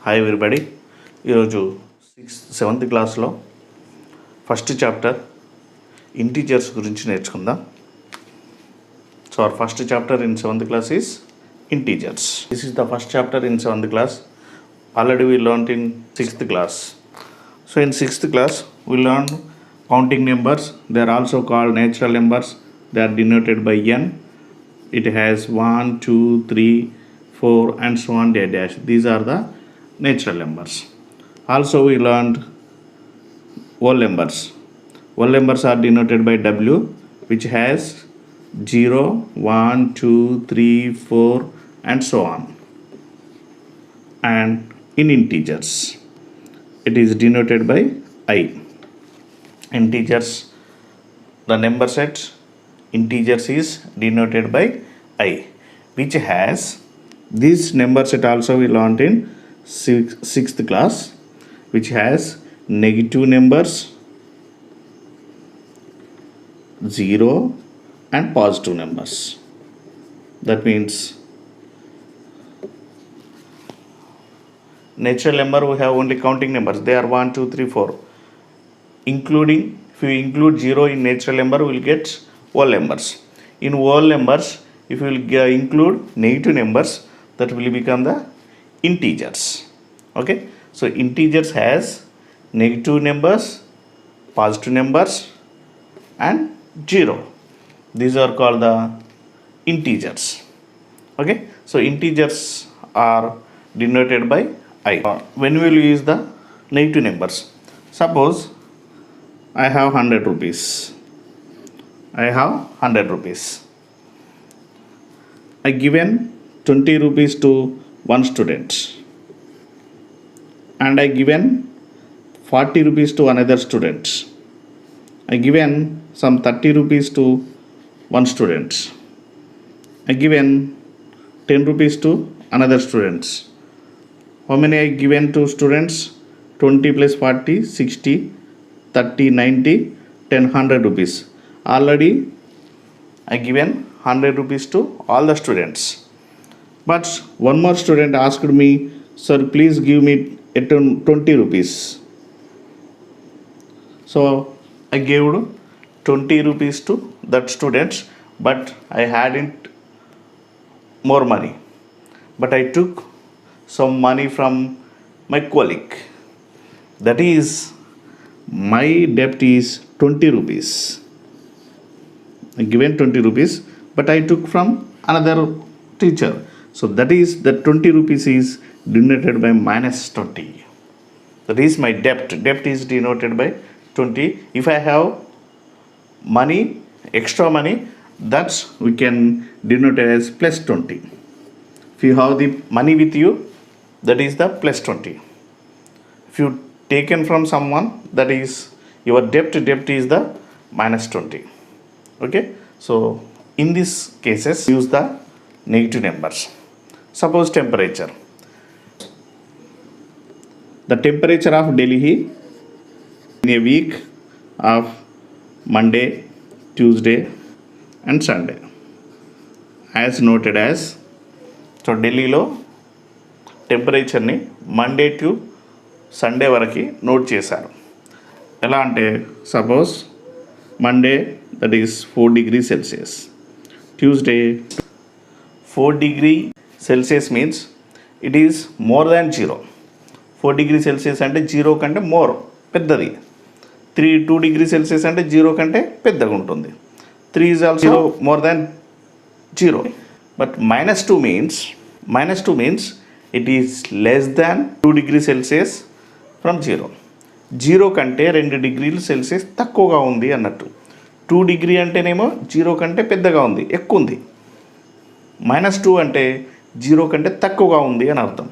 Hi everybody. ఈరోజు seventh క్లాస్లో first chapter integers గురించి నేర్చుకుందాం. So our first chapter in 7th class is integers. This is the first chapter in 7th class. Already we learned in 6th class. So in 6th class we learned counting numbers. They are also called natural numbers. They are denoted by n. It has 1, 2, 3, 4 and so on dash. These are the natural numbers. Also we learned whole numbers. Whole numbers are denoted by w, which has 0, 1, 2, 3, 4 and so on. And in integers it is denoted by I. Integers, the number set integers is denoted by I, which has this number set also we learned in 6th class, which has negative numbers, 0 and positive numbers. That means natural number we have only counting numbers. They are 1, 2, 3, 4. Including, if you include 0 in natural number, we will get whole numbers. In whole numbers, if you will include negative numbers, that will become the integers. Okay, so integers has negative numbers, positive numbers and 0. These are called the integers. Okay, so integers are denoted by I. When we will use the negative numbers, suppose I have 100 rupees. I have 100 rupees. I given 20 rupees to one student and I given 40 rupees to another student. I given some 30 rupees to one student. I given 10 rupees to another student. How many I given to students? 20 plus 40, 60, 30, 90, 10, 100 rupees. Already I given 100 rupees to all the students. But one more student asked me, sir, please give me 20 rupees. So I gave 20 rupees to that student, but I hadn't more money. But I took some money from my colleague. That is, my debt is 20 rupees. I given 20 rupees, but I took from another teacher. So that is, the 20 rupees is denoted by minus 20. That is my debt. Debt is denoted by 20. If I have money, extra money, that we can denote it as plus 20. If you have the money with you, that is the plus 20. If you taken from someone, that is your debt is the minus 20. Okay, so in these cases use the negative numbers. Suppose temperature. The temperature of Delhi in a week of Monday, Tuesday and Sunday as noted as. So ఢిల్లీలో టెంపరేచర్ని Monday to Sunday వరకు note చేశారు. ఎలా అంటే suppose Monday that is 4 degree Celsius, Tuesday 4 degree Celsius means it is more than 0. 4 degree Celsius అంటే 0 కంటే more పెద్దది. 2 degree Celsius అంటే 0 కంటే పెద్దగా ఉంటుంది. 3 is also more than 0. But minus 2 means it is less than 2 degree Celsius from 0. 0 కంటే 2 degree Celsius తక్కువగా ఉంది అన్నట్టు. 2 degree అంటేనేమో 0 కంటే పెద్దగా ఉంది, ఎక్కువ ఉంది. -2 అంటే 0 కంటే తక్కువగా ఉంది అని అర్థం.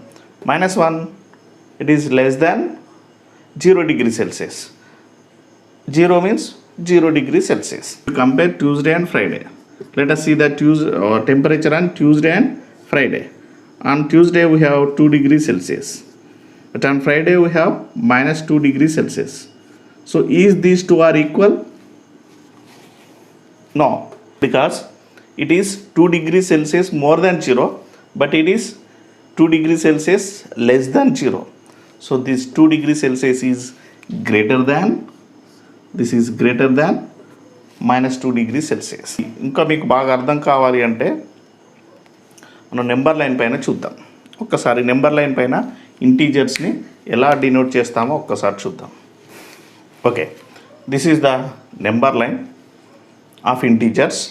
-1 it is less than 0 degree Celsius. 0 means 0 degree Celsius. Compare Tuesday and Friday. Let us see the temperature on Tuesday and Friday. On Tuesday we have 2 degree Celsius, but on Friday we have -2 degree Celsius. So is these two are equal? No, because it is 2 degree Celsius more than 0, but it is 2 degrees Celsius less than 0. So this 2 degrees Celsius is greater than, this is greater than -2 degrees Celsius. ఇంకా మీకు బాగా అర్థం కావాలి అంటే మనం number line పైన చూద్దాం. ఒక్కసారి నెంబర్ లైన్ పైన ఇంటీజర్స్ని ఎలా డినోట్ చేస్తామో ఒక్కసారి చూద్దాం. Okay, this is the number line of integers.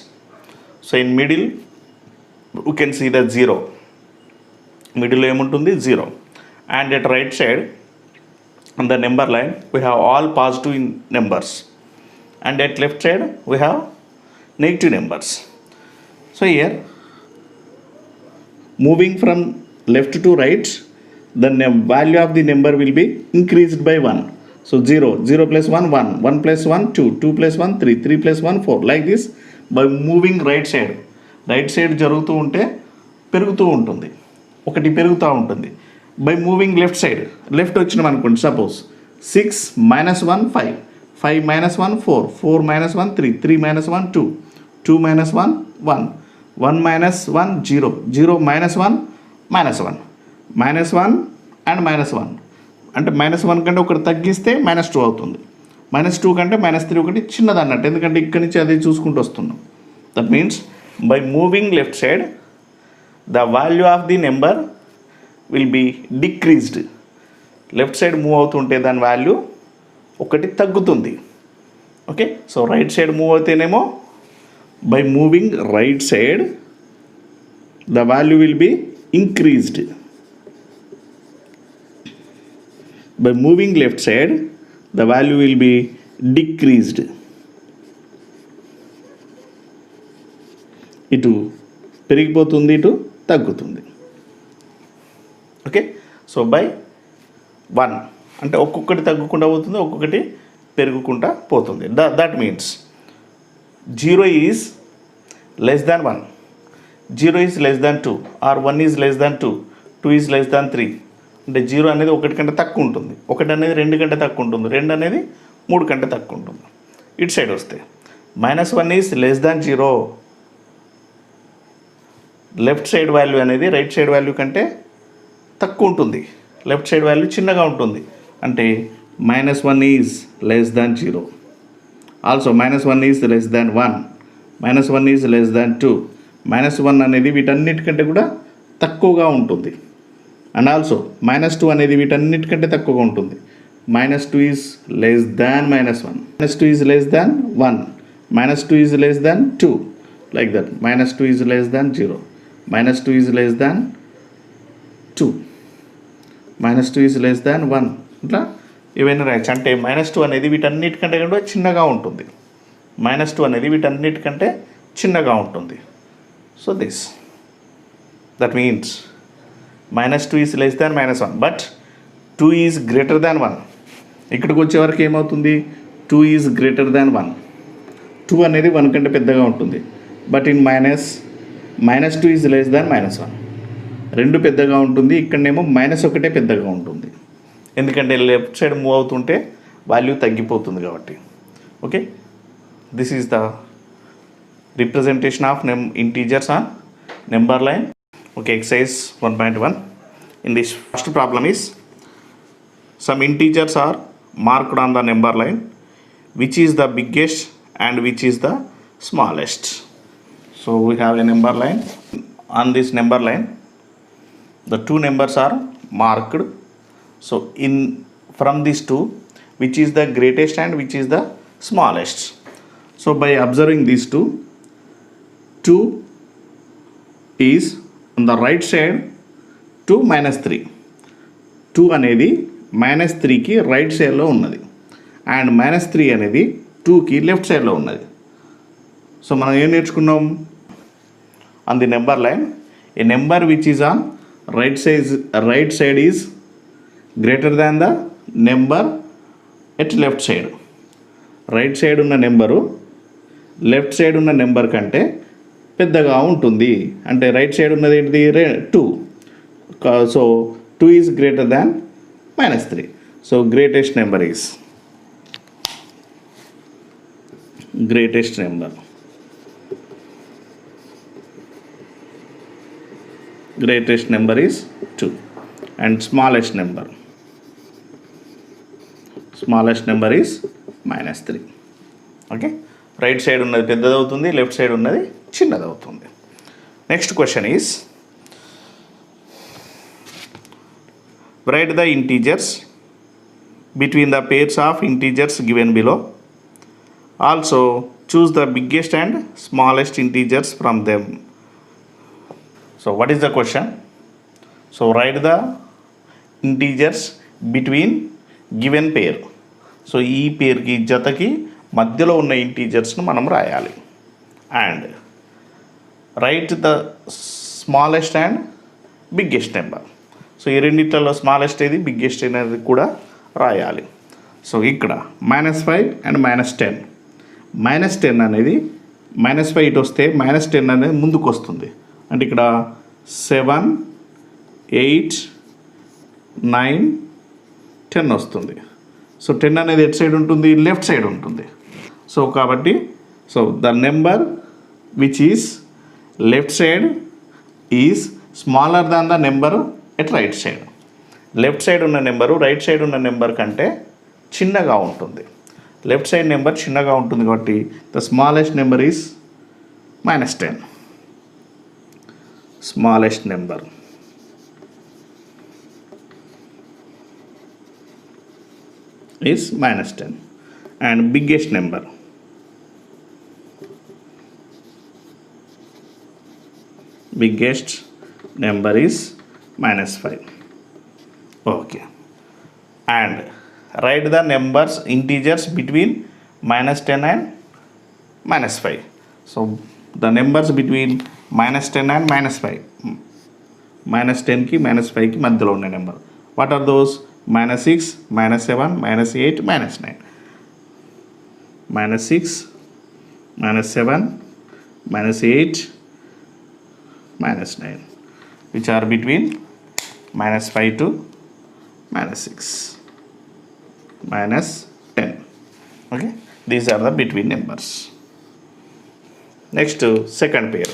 So in middle you can see the 0. మిడిల్లో ఏముంటుంది? 0. And at right side on the number line we have all positive numbers, and at left side we have negative numbers. So here, moving from left to right, the value of the number will be increased by 1. So 0, 0 plus 1, 1, 1 plus 1, 2, 2 plus 1, 3, 3 plus 1, 4. Like this, by moving right side జరుగుతూ ఉంటే పెరుగుతూ ఉంటుంది, ఒకటి పెరుగుతూ ఉంటుంది. By moving left side, left వచ్చినాం అనుకోండి, suppose 6 minus 1 5, 5 minus 1 4, 4 minus 1 3, 3 minus 1 2, 2 minus 1 1, 1 minus 1 0, 0 minus 1 minus 1, minus 1 and minus 1. అంటే -1 కంటే ఒకటి తగ్గిస్తే -2 అవుతుంది. -2 కంటే -3 ఒకటి చిన్నది అన్నట్టు, ఎందుకంటే ఇక్కడి నుంచి అది చూసుకుంటూ వస్తున్నాం. That means by moving left side the value of the number will be decreased. Left side move అవుతుంటే దాని వాల్యూ ఒకటి తగ్గుతుంది. Okay, so right side move అవుతేనేమో by moving right side the value will be increased. By moving left side the value will be decreased. ఇటు పెరిగిపోతుంది, ఇటు తగ్గుతుంది. Okay, so by 1 అంటే ఒక్కొక్కటి తగ్గుకుంటూ పోతుంది, ఒక్కొక్కటి పెరుగుకుంటూ పోతుంది. That means 0 is less than 1, 0 is less than 2, or 1 is less than 2, 2 is less than 3. అంటే 0 అనేది 1 కంటే తక్కువ ఉంటుంది, 1 అనేది 2 కంటే తక్కువ ఉంటుంది, 2 అనేది 3 కంటే తక్కువ ఉంటుంది. ఇటు సైడ్ వస్తే -1 is less than 0. Left side value అనేది రైట్ సైడ్ వాల్యూ కంటే తక్కువ ఉంటుంది, లెఫ్ట్ సైడ్ వాల్యూ చిన్నగా ఉంటుంది. అంటే -1 is less than 0. Also -1 is less than 1, -1 is less than 2. -1 అనేది వీటన్నిటికంటే కూడా తక్కువగా ఉంటుంది. అండ్ ఆల్సో -2 అనేది వీటన్నిటికంటే తక్కువగా ఉంటుంది. -2 is less than -1, -2 is less than 1, -2 is less than 2. Like that, -2 is less than 0, -2 is less than 2, -2 is less than 1. ఇట్లా ఇవన్నీ రాయచ్చు. అంటే -2 అనేది వీటన్నిటికంటే కూడా చిన్నగా ఉంటుంది, -2 అనేది వీటన్నిటికంటే చిన్నగా ఉంటుంది. So this that means -2 is less than -1, but 2 is greater than 1. ఇక్కడికి వచ్చే వరకు ఏమవుతుంది? 2 ఈజ్ గ్రేటర్ దాన్ 1. 2 అనేది 1 కంటే పెద్దగా ఉంటుంది. But in -2 is less than -1. 2 పెద్దగా ఉంటుంది, ఇక్కడనేమో -1 పెద్దగా ఉంటుంది, ఎందుకంటే లెఫ్ట్ సైడ్ మూవ్ అవుతుంటే వాల్యూ తగ్గిపోతుంది కాబట్టి. Okay, this is the representation of integers on number line. Okay, exercise 1.1. In this first problem is some integers are marked on the number line, which is the biggest and which is the smallest. So we have a number line. On this number line, the two numbers are marked. So from these two, which is the greatest and which is the smallest? So by observing these two, 2 is on the right side to -3. 2 అనేది -3కి right సైడ్లో ఉన్నది, and -3 అనేది 2కి left సైడ్లో ఉన్నది. So మనం ఏం నేర్చుకున్నాం? On the number line, A number which is on right side is greater than the number at left side. Right side ఉన్న నెంబరు లెఫ్ట్ సైడ్ ఉన్న నెంబర్ కంటే పెద్దగా ఉంటుంది. అంటే రైట్ సైడ్ ఉన్నది ఏంటిది? 2. So 2 is greater than -3. So greatest number is greatest number is 2 and smallest number is -3. Okay, right side ఉన్నది పెద్దది అవుతుంది, లెఫ్ట్ సైడ్ ఉన్నది చిన్నది అవుతుంది. Next question is write the integers between the pairs of integers given below. Also choose the biggest and smallest integers from them. So what is the question? So write the integers between given pair. So ఈ పేర్కి జతకి మధ్యలో ఉన్న ఇంటీజర్స్ను మనం రాయాలి. And right the smallest and biggest number. So ఈ రెండిట్లలో smallest ఏది, biggest అనేది కూడా రాయాలి. సో ఇక్కడ -5 అండ్ -10. -10 అనేది -5 ఇటు వస్తే -10 అనేది ముందుకు వస్తుంది. అంటే ఇక్కడ 7, 8, 9, 10 వస్తుంది. సో 10 అనేది ఎట్ సైడ్ ఉంటుంది, లెఫ్ట్ సైడ్ ఉంటుంది. సో కాబట్టి so the number which is left side is smaller than the number at right side. Left side ఉన్న నెంబరు రైట్ సైడ్ ఉన్న నెంబర్ కంటే చిన్నగా ఉంటుంది. లెఫ్ట్ సైడ్ నెంబర్ చిన్నగా ఉంటుంది కాబట్టి the smallest number is -10. Smallest number is -10 and biggest number is -5. Okay, and write the numbers integers between -10 and -5. So the numbers between -10 and -5, -10 की -5 की మధ్యలో ఉన్న number. what are those? -6, -7, -8, -9. -6, -7, -8, -9, which are between -5 to -6, -10. Okay, these are the between numbers. Next, second pair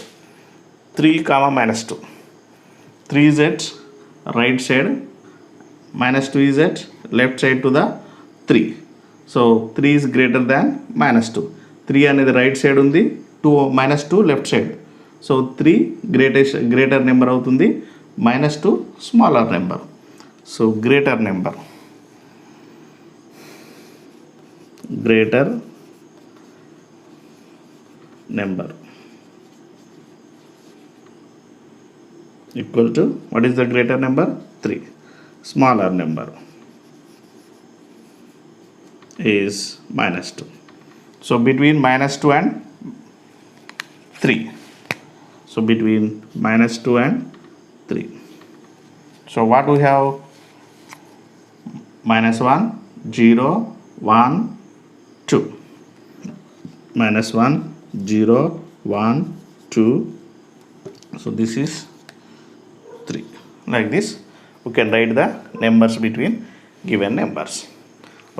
3, -2. 3 is at right side, -2 is at left side to the 3. So 3 is greater than -2. 3 అనేది right side ఉంది, -2 left side. So 3 greater number అవుతుంది, -2 smaller number. So greater number equal to, what is the greater number? 3. Smaller number is -2. So between -2 and 3. So between -2 and 3. So what we have? -1, 0, 1, 2. -1, 0, 1, 2. So this is 3. Like this we can write the numbers between given numbers.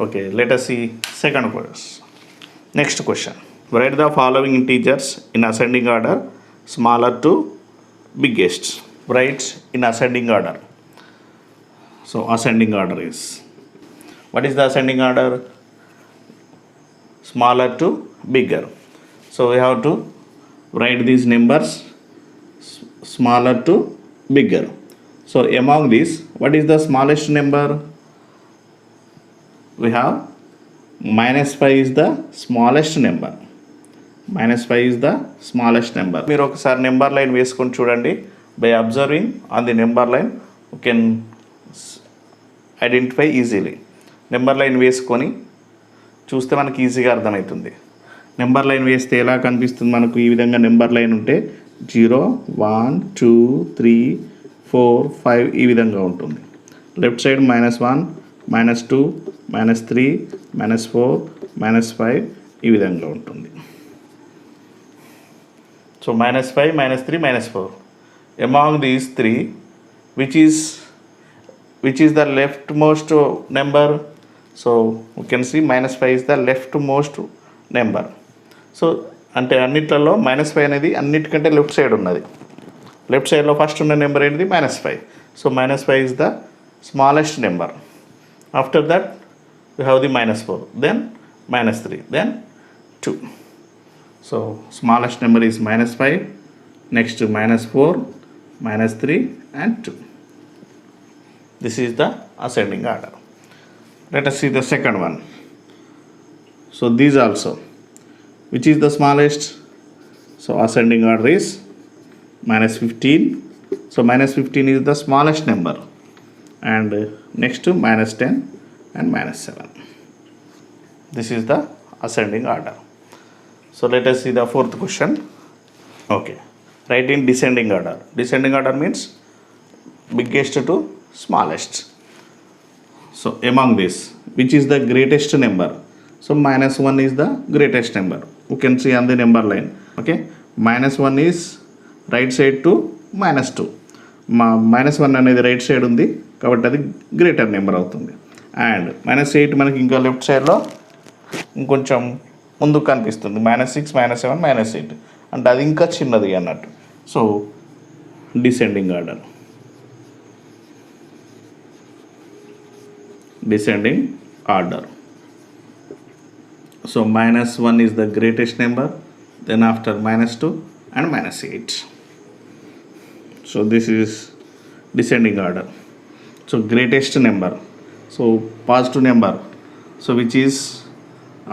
Okay, let us see second question. Next question, write the following integers in ascending order, smaller to biggest. Write in ascending order. So ascending order is, what is the ascending order? Smaller to bigger. So we have to write these numbers smaller to bigger. So among these, what is the smallest number? We have -5 is the smallest number. -5 is the smallest number. మీరు ఒకసారి number line వేసుకొని చూడండి. By observing on the number line, you can identify easily. Number line వేసుకొని చూస్తే మనకి ఈజీగా అర్థమవుతుంది. Number line వేస్తే ఎలా కనిపిస్తుంది మనకు? ఈ విధంగా నెంబర్ లైన్ ఉంటే 0, 1, 2, 3, 4, 5 ఈ విధంగా ఉంటుంది. లెఫ్ట్ సైడ్ -1, -2, -3, -4, -5 ఈ విధంగా ఉంటుంది. So -5, -3, -4. Among these three, which is the leftmost number? So we can see -5 is the leftmost number. So అంటే అన్నిట్లలో -5 అనేది అన్నిటికంటే లెఫ్ట్ సైడ్ ఉన్నది. లెఫ్ట్ సైడ్లో ఫస్ట్ ఉన్న నెంబర్ ఏంటిది -5. So -5 is the smallest number. After that we have the -4, then -3, then 2. So smallest number is -5, next -4, -3 and 2. This is the ascending order. Let us see the second one. So these also, which is the smallest? So ascending order is -15. So -15 is the smallest number, and next to -10 and -7. This is the ascending order. So let us see the fourth question. Okay, write in descending order. Descending order means biggest to smallest. So among this, which is the greatest number? So -1 is the greatest number. You can see on the number line. Okay, -1 is right side to -2. -1 అనేది right side ఉంది కాబట్టి అది greater number అవుతుంది. And -8 మనకి ఇంకా left సైడ్లో ఇంకొంచెం ముందుకు కనిపిస్తుంది. -6, -7, -8 అంటే అది ఇంకా చిన్నది అన్నట్టు. So descending order. Descending order. So -1 is the greatest number, then after -2 and -8. So this is descending order. So greatest number, so positive number, so which is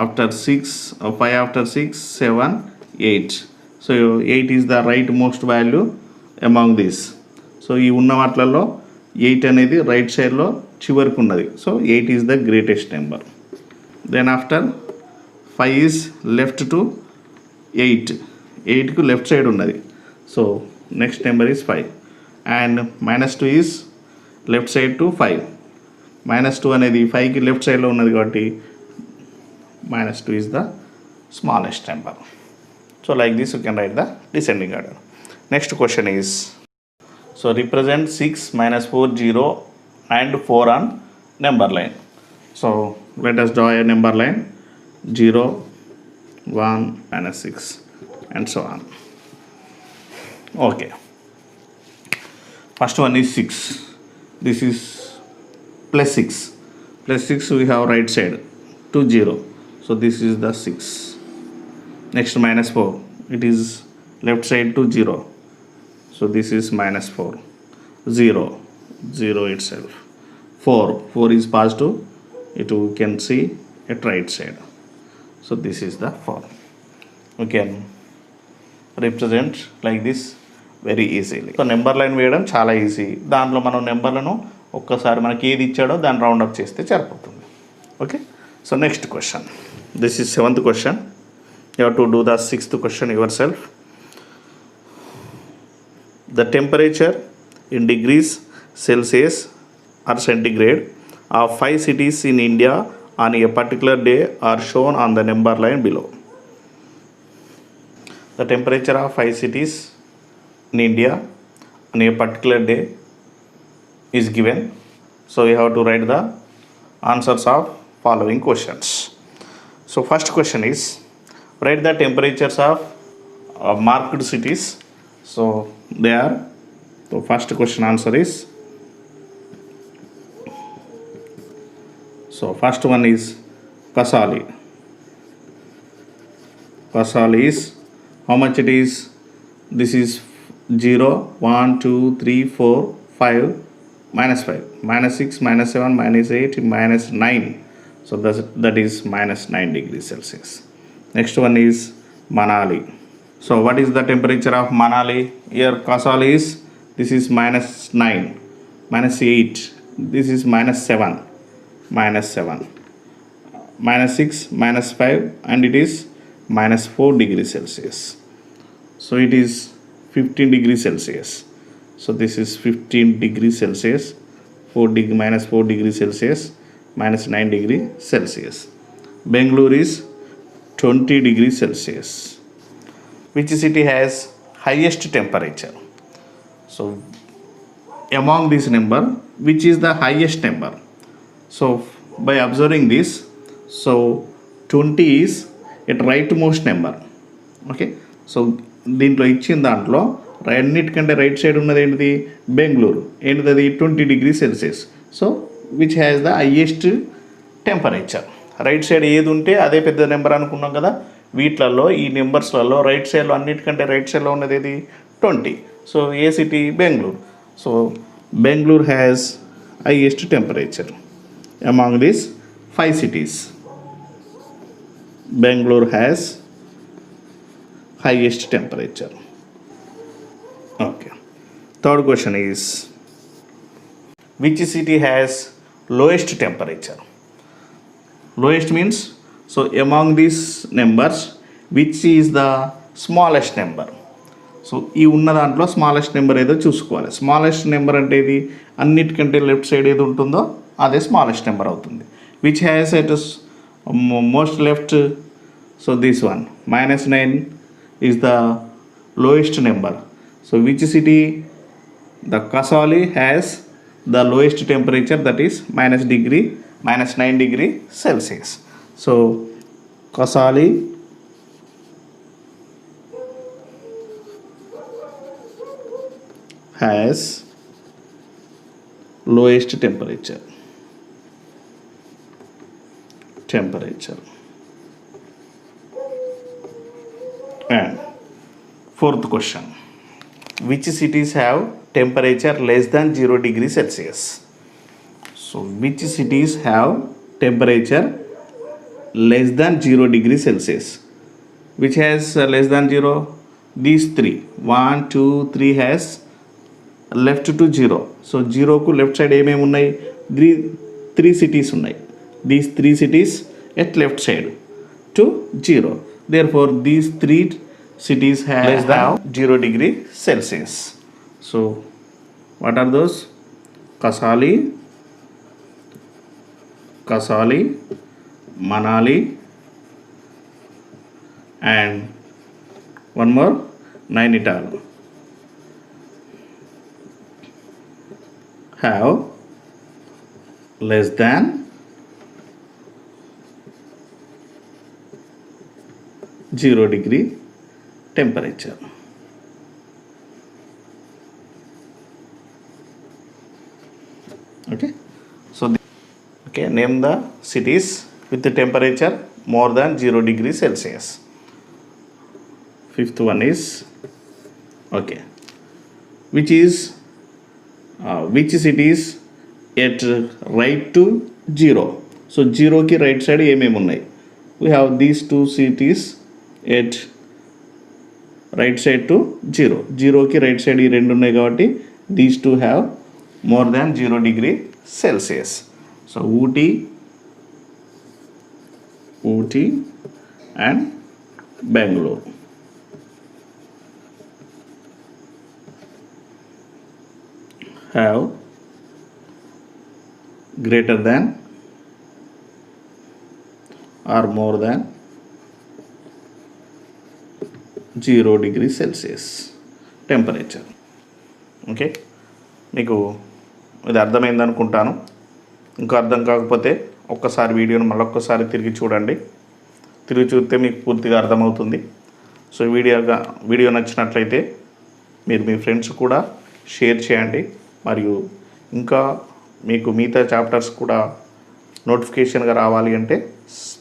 after 6 or 5 after 6, 7, 8. So 8 is the rightmost value among these. So ఈ ఉన్న వాటిలలో 8 అనేది right సైడ్లో చివరికి ఉన్నది. So 8 is the greatest number. Then after 5 is left to 8. 8కు left side ఉన్నది. So next number is 5. And -2 is left side to 5. -2 అనేది 5కి లెఫ్ట్ సైడ్లో ఉన్నది కాబట్టి -2 is the smallest number. So like this you can write the descending order. Next question is, so represent 6, -4, 0 and 4 on number line. So let us draw a number line 0, 1, -6 and so on. Okay, first one is 6. This is +6. +6 we have right side to 0. So this is the 6. Next -4, it is left side to 0. So this is -4. 0, 0 itself. 4 is positive. It we can see at right side. So this is the 4. We can represent like this very easily. So number line వేయడం చాలా easy. దాంట్లో మనం నెంబర్లను ఒక్కసారి మనకి ఏది ఇచ్చాడో దాన్ని రౌండ్ అప్ చేస్తే సరిపోతుంది. Okay, so next question. This is 7th question. You have to do the 6th question your self. The temperature in degrees Celsius or centigrade of 5 cities in India on a particular day are shown on the number line below. The temperature of 5 cities in India on a particular day is given. So we have to write the answers of following questions. So first question is, write the temperatures of marked cities. So they are, so first question answer is, so first one is Kasali. Kasali is, how much it is? This is 0, 1, 2, 3, 4, 5, -5, -6, -7, -8, -9. So that is -9 degrees Celsius. Next one is Manali. So what is the temperature of Manali? Here Kasali is, this is -9, -8, this is -7, -6, -5 and it is -4 degrees Celsius. So it is 15 degrees Celsius. So this is 15 degrees Celsius, -4 degrees Celsius, -9 degrees Celsius. Bangalore is 20 degrees Celsius. Which city has highest temperature? So among this number, which is the highest number? So by observing this, so 20 is at rightmost number. Okay, so దీంట్లో ఇచ్చిన దాంట్లో అన్నిటికంటే right side ఉన్నది ఏంటిది? బెంగళూరు. ఏంటిది అది? 20 degree Celsius. So which has the highest temperature. Right side ఏది ఉంటే అదే పెద్ద నెంబర్ అనుకున్నాం కదా. వీటిలలో ఈ నెంబర్స్లలో రైట్ సైడ్లో అన్నిటికంటే రైట్ సైడ్లో ఉన్నది ఏది? 20. So A city? Bengaluru. So Bengaluru has highest temperature among these 5 cities. Bangalore has highest temperature. Okay. Third question is, which city has lowest temperature? Lowest means, so among these numbers, which is the smallest number? So ఈ ఉన్న దాంట్లో smallest number ఏదో చూసుకోవాలి. Smallest number అంటే ఇది అన్నిటికంటే left side ఏది ఉంటుందో అదే స్మాలెస్ట్ నెంబర్ అవుతుంది. Which has at most left, so this one -9 is the lowest number. So which city? The Kasauli has the lowest temperature, that is -9 degree Celsius. So Kasauli has lowest temperature. And fourth question, which cities have temperature less than 0 degree Celsius? So which cities have temperature less than 0 degree Celsius? Which has less than 0? These 3, 1, 2, 3 has left to 0. So జీరోకు left side ఏమేమి ఉన్నాయి? 3 cities ఉన్నాయి. These 3 cities at left side to 0. Therefore these 3 cities have 0 degree Celsius. So what are those? Kasauli, Manali, and one more, Nainital have less than 0 degree temperature. Okay, so name the cities with the temperature more than 0 degree Celsius. Fifth one is, okay, which cities at right to 0? So జీరోకి right side ఏమేమి ఉన్నాయి? We have these 2 cities at right side to 0. జీరోకి right side ఈ 2 ఉన్నాయి కాబట్టి these 2 have more than 0 degree Celsius. So Ooty and Bengaluru have greater than or more than 0 degree Celsius temperature. Okay, మీకు ఇది అర్థమైంది అనుకుంటాను. ఇంకా అర్థం కాకపోతే ఒక్కసారి వీడియోని మళ్ళొక్కసారి తిరిగి చూడండి. తిరిగి చూస్తే మీకు పూర్తిగా అర్థమవుతుంది. సో వీడియో నచ్చినట్లయితే మీరు మీ ఫ్రెండ్స్ కూడా షేర్ చేయండి. మరియు ఇంకా మీకు మిగతా చాప్టర్స్ కూడా నోటిఫికేషన్గా రావాలి అంటే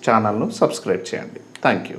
ఛానల్ను సబ్స్క్రైబ్ చేయండి. Thank you.